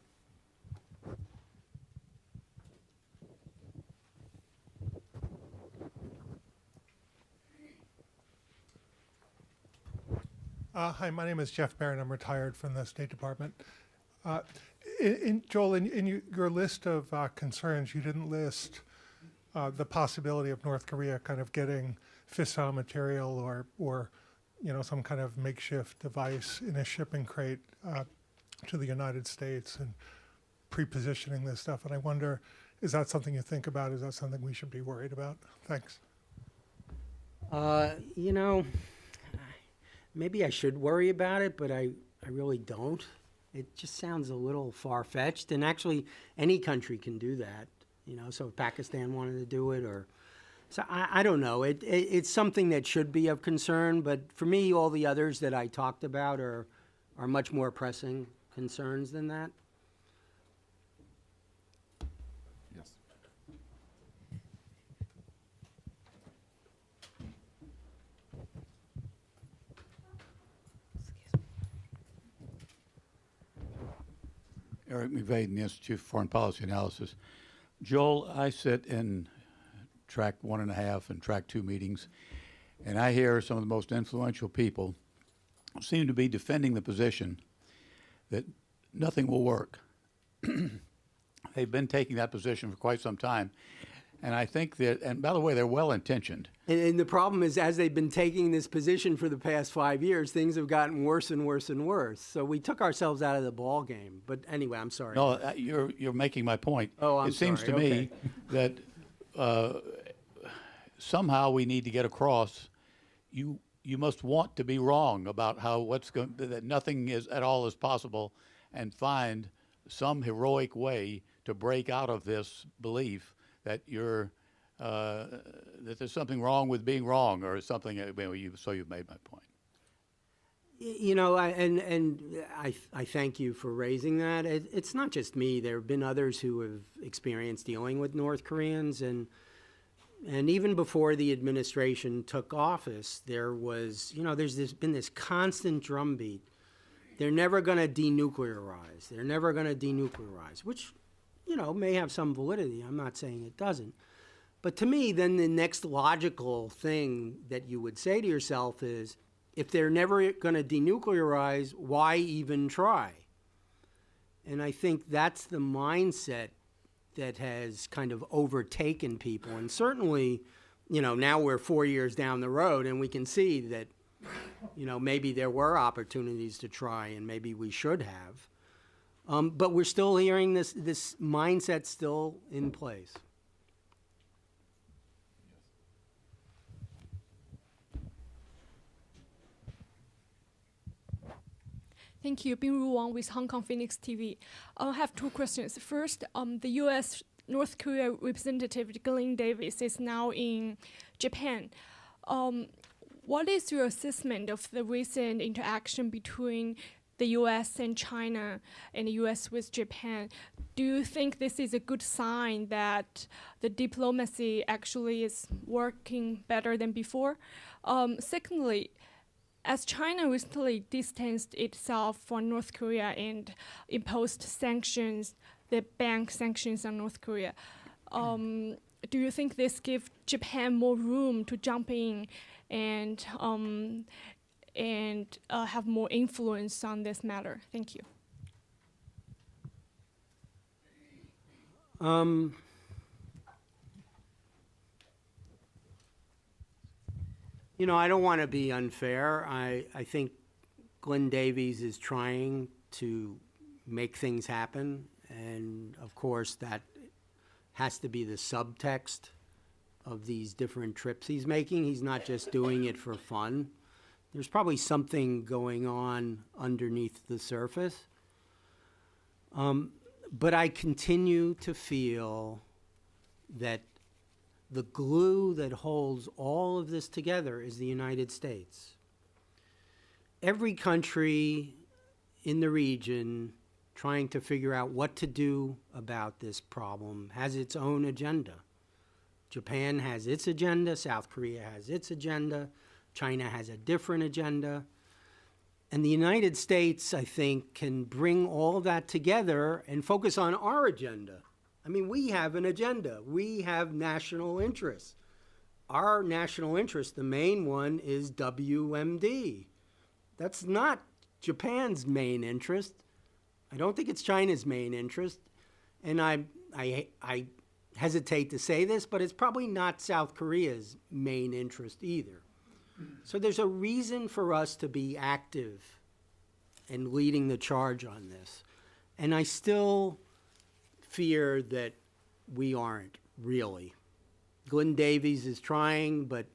Hi, my name is Jeff Barron. I'm retired from the State Department. Joel, in your list of concerns, you didn't list the possibility of North Korea kind of getting fissile material or some kind of makeshift device in a shipping crate to the United States and pre-positioning this stuff. And I wonder, is that something you think about? Is that something we should be worried about? Thanks. Maybe I should worry about it, but I really don't. It just sounds a little far-fetched, and actually any country can do that, so if Pakistan wanted to do it, so I don't know. It's something that should be of concern, but for me, all the others that I talked about are much more pressing concerns than that. Yes. Eric McVeigh, the Institute for Foreign Policy Analysis. Joel, I sit in track 1.5 and track 2 meetings, and I hear some of the most influential people seem to be defending the position that nothing will work. They've been taking that position for quite some time. And I think that, and by the way, they're well-intentioned. And the problem is, as they've been taking this position for the past 5 years, things have gotten worse and worse and worse. So we took ourselves out of the ball game. But anyway, I'm sorry. No, you're making my point. Oh, I'm It seems sorry. to me that somehow we need to get across, you must want to be wrong about that nothing is at all is possible, and find some heroic way to break out of this belief that that there's something wrong with being wrong or something. So you've made my point. I thank you for raising that. It's not just me. There have been others who have experienced dealing with North Koreans, and even before the administration took office, there's been this constant drumbeat. They're never going to denuclearize. They're never going to denuclearize, which may have some validity. I'm not saying it doesn't. But to me, then the next logical thing that you would say to yourself is, if they're never going to denuclearize, why even try? And I think that's the mindset that has kind of overtaken people. And certainly, now we're 4 years down the road, and we can see that, maybe there were opportunities to try, and maybe we should have. But we're still hearing this mindset still in place. Thank you. Bingru Wang with Hong Kong Phoenix TV. I have 2 questions. First, the U.S. North Korea representative Glenn Davis is now in Japan. What is your assessment of the recent interaction between the U.S. and China and the U.S. with Japan? Do you think this is a good sign that the diplomacy actually is working better than before? Secondly, as China recently distanced itself from North Korea and imposed sanctions, the bank sanctions on North Korea, do you think this gives Japan more room to jump in and have more influence on this matter? Thank you. I don't want to be unfair. I think Glenn Davies is trying to make things happen, and of course that has to be the subtext of these different trips he's making. He's not just doing it for fun. There's probably something going on underneath the surface. But I continue to feel that the glue that holds all of this together is the United States. Every country in the region trying to figure out what to do about this problem has its own agenda. Japan has its agenda, South Korea has its agenda, China has a different agenda. And the United States, I think, can bring all that together and focus on our agenda. I mean, we have an agenda. We have national interests. Our national interest, the main one, is WMD. That's not Japan's main interest. I don't think it's China's main interest. And I hesitate to say this, but it's probably not South Korea's main interest either. So there's a reason for us to be active and leading the charge on this. And I still fear that we aren't really. Glenn Davies is trying, but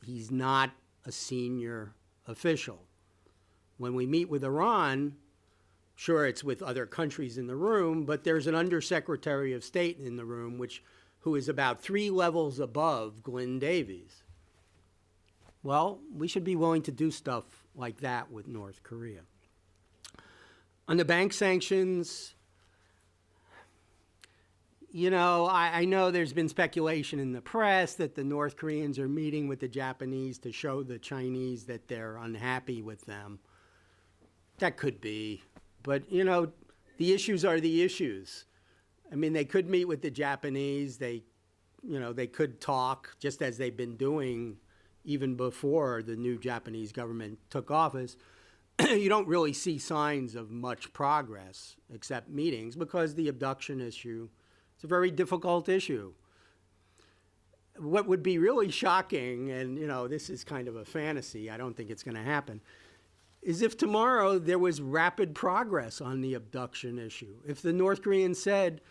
he's not a senior official. When we meet with Iran, sure, it's with other countries in the room, but there's an undersecretary of state in the room who is about 3 levels above Glenn Davies. Well, we should be willing to do stuff like that with North Korea. On the bank sanctions, you know, I know there's been speculation in the press that the North Koreans are meeting with the Japanese to show the Chinese that they're unhappy with them. That could be. But, you know, the issues are the issues. I mean, they could meet with the Japanese. They could talk, just as they've been doing even before the new Japanese government took office. You don't really see signs of much progress except meetings because the abduction issue, it's a very difficult issue. What would be really shocking, and, you know, this is kind of a fantasy, I don't think it's going to happen, is if tomorrow there was rapid progress on the abduction issue. If the North Koreans said,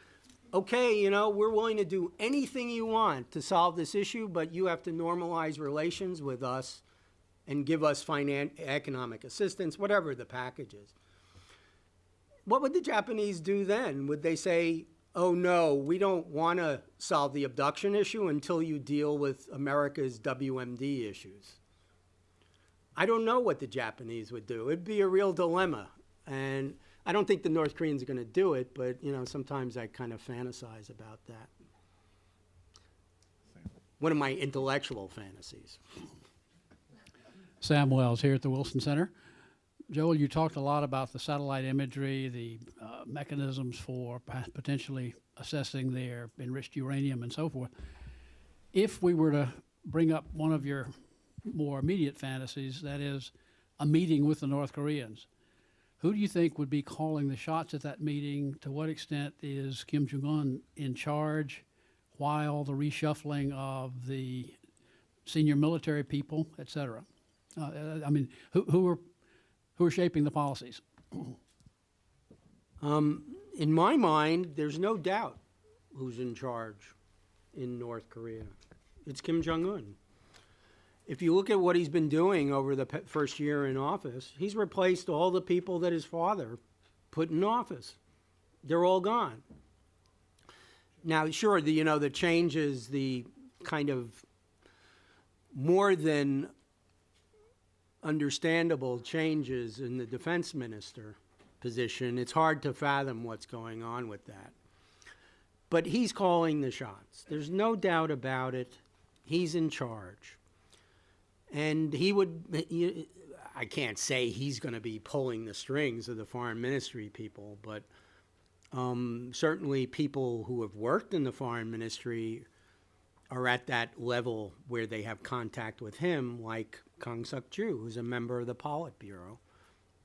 okay, you know, we're willing to do anything you want to solve this issue, but you have to normalize relations with us and give us economic assistance, whatever the package is. What would the Japanese do then? Would they say, oh no, we don't want to solve the abduction issue until you deal with America's WMD issues? I don't know what the Japanese would do. It'd be a real dilemma. And I don't think the North Koreans are going to do it, but, you know, sometimes I kind of fantasize about that. One of my intellectual fantasies. Sam Wells here at the Wilson Center. Joel, you talked a lot about the satellite imagery, the mechanisms for potentially assessing their enriched uranium and so forth. If we were to bring up one of your more immediate fantasies, that is a meeting with the North Koreans, who do you think would be calling the shots at that meeting? To what extent is Kim Jong-un in charge while the reshuffling of the senior military people, et cetera? I mean, who are shaping the policies? In my mind, there's no doubt who's in charge in North Korea. It's Kim Jong-un. If you look at what he's been doing over the first year in office, he's replaced all the people that his father put in office. They're all gone. Now, sure, the changes, the kind of more than understandable changes in the defense minister position, it's hard to fathom what's going on with that. But he's calling the shots. There's no doubt about it. He's in charge. And I can't say he's going to be pulling the strings of the foreign ministry people, but certainly people who have worked in the foreign ministry are at that level where they have contact with him, like Kang Suk-ju, who's a member of the Politburo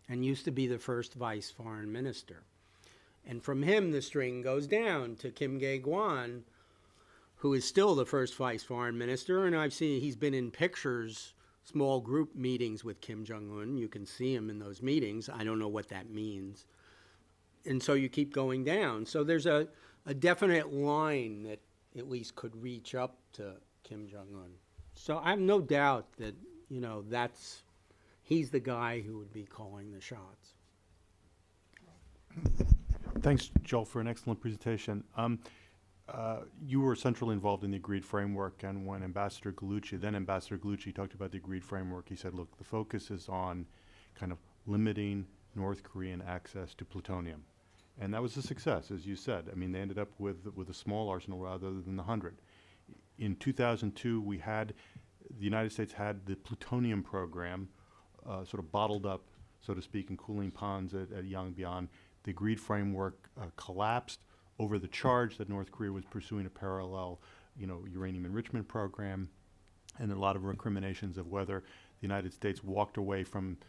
and used to be the first vice foreign minister. And from him, the string goes down to Kim Gae-gwan, who is still the first vice foreign minister, and I've seen he's been in pictures, small group meetings with Kim Jong-un. You can see him in those meetings. I don't know what that means. And so you keep going down. So there's a definite line that at least could reach up to Kim Jong-un. So I have no doubt that, he's the guy who would be calling the shots. Thanks, Joel, for an excellent presentation. You were centrally involved in the agreed framework, and when Ambassador Gallucci talked about the agreed framework, he said, look, the focus is on kind of limiting North Korean access to plutonium. And that was a success, as you said. I mean, they ended up with a small arsenal rather than the 100. In 2002, the United States had the plutonium program sort of bottled up, so to speak, in cooling ponds at Yongbyon. The agreed framework collapsed over the charge that North Korea was pursuing a parallel, uranium enrichment program, and a lot of recriminations of whether the United States walked away from,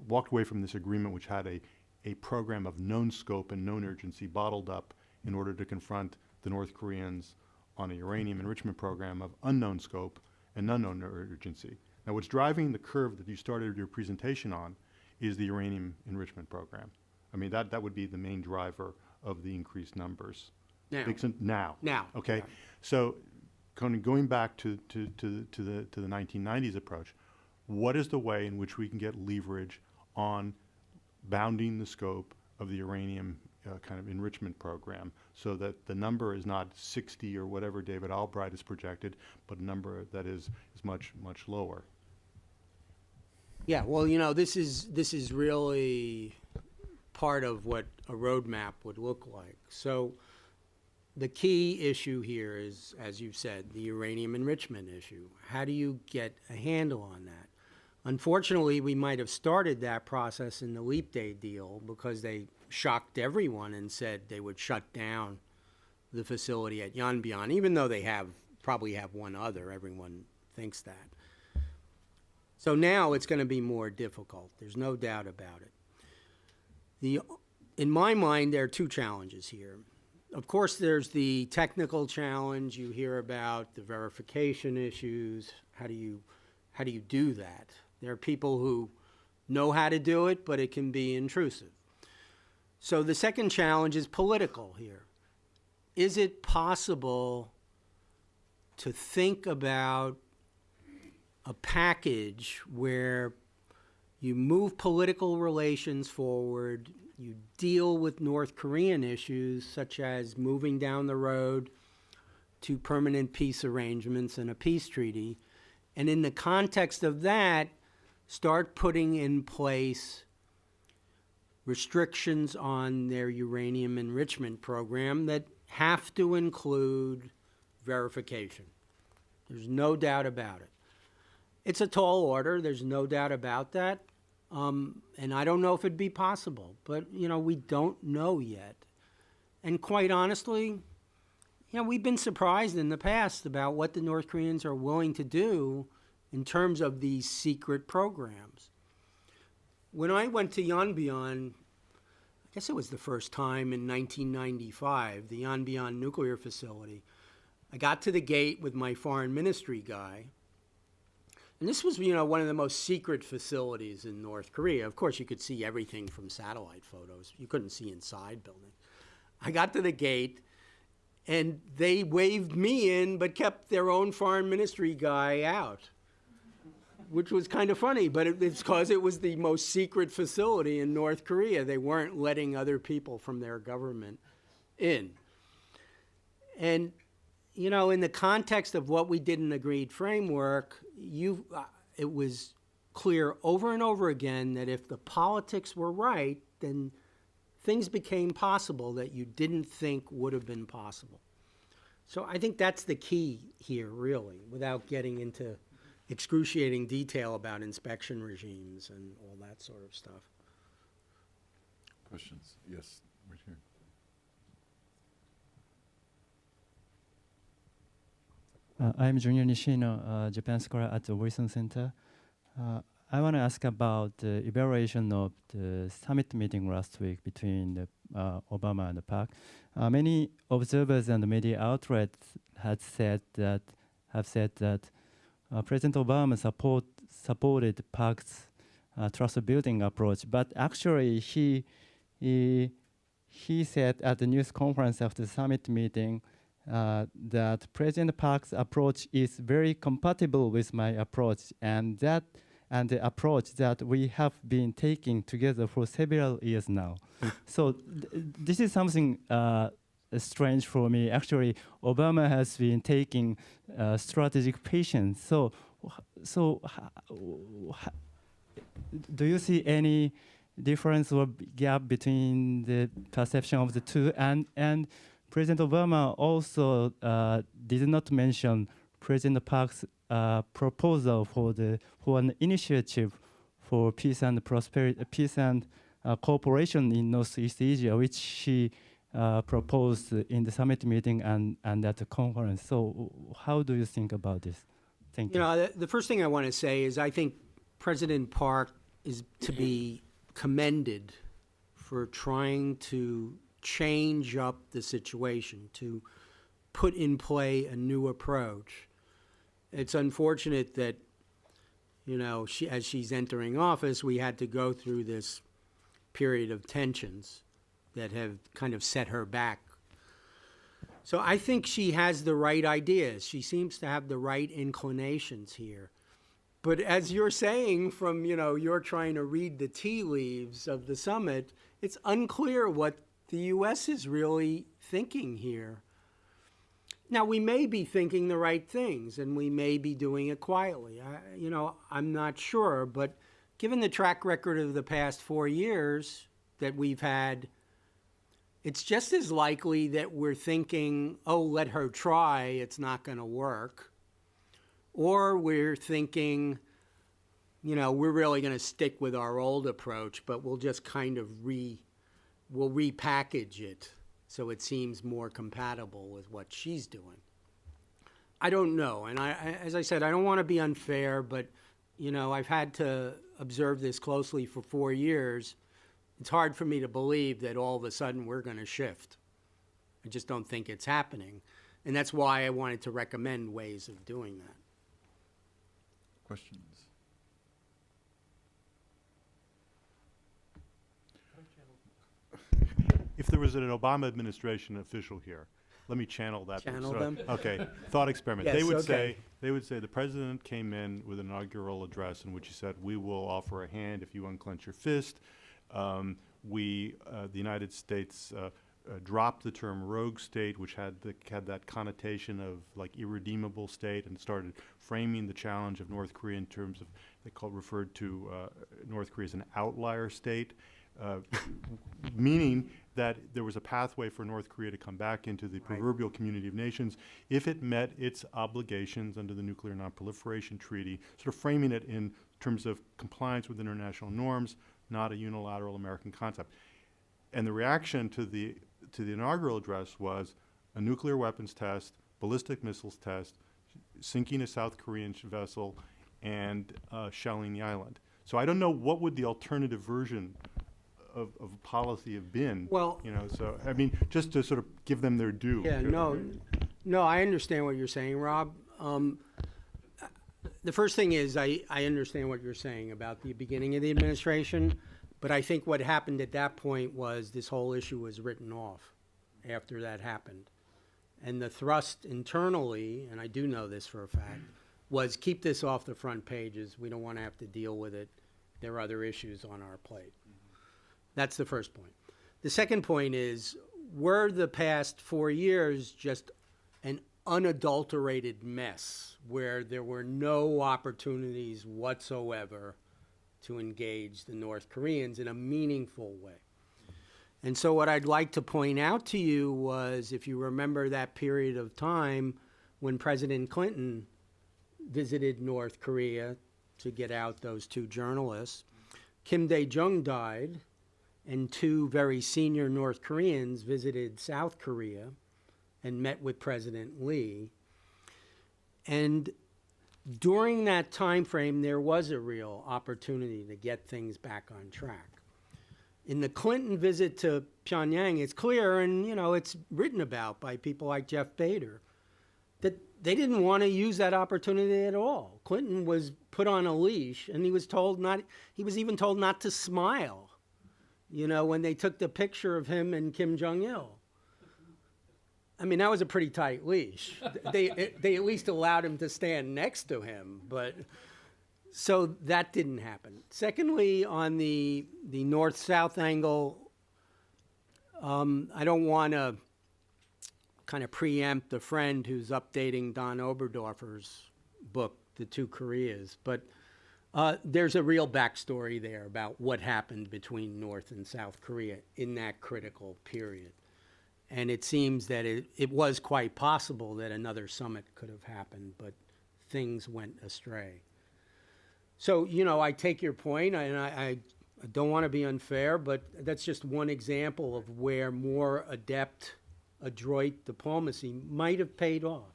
walked away from this agreement, which had a program of known scope and known urgency bottled up in order to confront the North Koreans on a uranium enrichment program of unknown scope and unknown urgency. Now, what's driving the curve that you started your presentation on is the uranium enrichment program. I mean, that would be the main driver of the increased numbers. Now. Now. Okay. Yeah. So, going back to the 1990s approach, what is the way in which we can get leverage on bounding the scope of the uranium kind of enrichment program so that the number is not 60 or whatever David Albright has projected, but a number that is much, much lower? Yeah, well, this is really part of what a roadmap would look like. So the key issue here is, as you've said, the uranium enrichment issue. How do you get a handle on that? Unfortunately, we might have started that process in the Leap Day deal because they shocked everyone and said they would shut down the facility at Yongbyon, even though they probably have one other. Everyone thinks that. So now it's going to be more difficult. There's no doubt about it. In my mind, there are two challenges here. Of course, there's the technical challenge. You hear about the verification issues. How do you do that? There are people who know how to do it, but it can be intrusive. So the second challenge is political here. Is it possible to think about a package where you move political relations forward, you deal with North Korean issues such as moving down the road to permanent peace arrangements and a peace treaty, and in the context of that, start putting in place restrictions on their uranium enrichment program that have to include verification. There's no doubt about it. It's a tall order, there's no doubt about that. And I don't know if it'd be possible, but we don't know yet. And quite honestly, we've been surprised in the past about what the North Koreans are willing to do in terms of these secret programs. When I went to Yongbyon, I guess it was the first time in 1995, the Yongbyon nuclear facility, I got to the gate with my foreign ministry guy. And this was, one of the most secret facilities in North Korea. Of course, you could see everything from satellite photos. You couldn't see inside buildings. I got to the gate, and they waved me in, but kept their own foreign ministry guy out, which was kind of funny, but it's because it was the most secret facility in North Korea. They weren't letting other people from their government in. And in the context of what we did in the agreed framework, it was clear over and over again that if the politics were right, then things became possible that you didn't think would have been possible. So I think that's the key here, really, without getting into excruciating detail about inspection regimes and all that sort of stuff. Questions? Yes, right here. I'm Junior Nishino, Japan scholar at the Wilson Center. I want to ask about the evaluation of the summit meeting last week between Obama and Park. Many observers and media outlets have said that President Obama supported Park's trust-building approach, but actually he said at the news conference after the summit meeting that President Park's approach is very compatible with my approach, and and the approach that we have been taking together for several years now. So this is something strange for me. Actually, Obama has been taking strategic patience. So do you see any difference or gap between the perception of the two? And President Obama also did not mention President Park's proposal for an initiative for peace and prosperity, peace and cooperation in Northeast Asia, which she proposed in the summit meeting and at the conference. So how do you think about this? Thank you. You know, the first thing I want to say is I think President Park is to be commended for trying to change up the situation, to put in play a new approach. It's unfortunate that, you know, as she's entering office, we had to go through this period of tensions that have kind of set her back. So I think she has the right ideas. She seems to have the right inclinations here. But as you're saying from, you know, you're trying to read the tea leaves of the summit, it's unclear what the U.S. is really thinking here. Now, we may be thinking the right things, and we may be doing it quietly. I'm not sure, but given the track record of the past 4 years that we've had, it's just as likely that we're thinking, oh, let her try, it's not going to work. Or we're thinking, you know, we're really going to stick with our old approach, but we'll just kind of we'll repackage it so it seems more compatible with what she's doing. I don't know. And as I said, I don't want to be unfair, but, you know, I've had to observe this closely for 4 years. It's hard for me to believe that all of a sudden we're going to shift. I just don't think it's happening. And that's why I wanted to recommend ways of doing that. Questions? If there was an Obama administration official here, let me channel that. Channel them? Okay, thought experiment. Yes, They would okay. say the president came in with an inaugural address in which he said, "We will offer a hand if you unclench your fist." The United States dropped the term rogue state, which had that connotation of like irredeemable state, and started framing the challenge of North Korea in terms of referred to North Korea as an outlier state, meaning that there was a pathway for North Korea to come back into the proverbial community of nations if it met its obligations under the Nuclear Nonproliferation Treaty, sort of framing it in terms of compliance with international norms, not a unilateral American concept. And the reaction to the inaugural address was a nuclear weapons test, ballistic missiles test, sinking a South Korean vessel, and shelling the island. So I don't know what would the alternative version of policy have been. Well, you know, so I mean, just to sort of give them their due. yeah, no, I understand what you're saying, Rob. The first thing is I understand what you're saying about the beginning of the administration, but I think what happened at that point was this whole issue was written off after that happened. And the thrust internally, and I do know this for a fact, was keep this off the front pages. We don't want to have to deal with it. There are other issues on our plate. That's the first point. The second point is, were the past 4 years just an unadulterated mess where there were no opportunities whatsoever to engage the North Koreans in a meaningful way? And so what I'd like to point out to you was, if you remember that period of time when President Clinton visited North Korea to get out those 2 journalists, Kim Dae-jung died, and 2 very senior North Koreans visited South Korea and met with President Lee. And during that time frame, there was a real opportunity to get things back on track. In the Clinton visit to Pyongyang, it's clear, and you know, it's written about by people like Jeff Bader, that they didn't want to use that opportunity at all. Clinton was put on a leash, and he was even told not to smile, you know, when they took the picture of him and Kim Jong-il. I mean, that was a pretty tight leash. They at least allowed him to stand next to him, but So that didn't happen. Secondly, on the north-south angle, I don't want to kind of preempt a friend who's updating Don Oberdorfer's book, The Two Koreas, but there's a real backstory there about what happened between North and South Korea in that critical period. And it seems that it was quite possible that another summit could have happened, but things went astray. So, you know, I take your point, and I don't want to be unfair, but that's just one example of where more adept, adroit diplomacy might have paid off.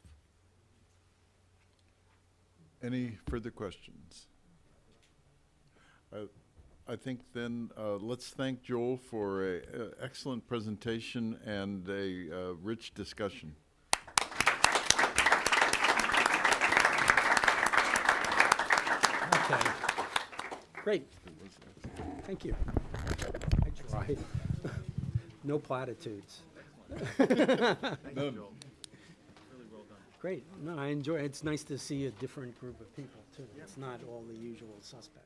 Any further questions? I think then let's thank Joel for an excellent presentation and a rich discussion. Okay. Great. Thank you. I tried. No platitudes. Great. No, I enjoy it. It's nice to see a different group of people, too. It's not all the usual suspects.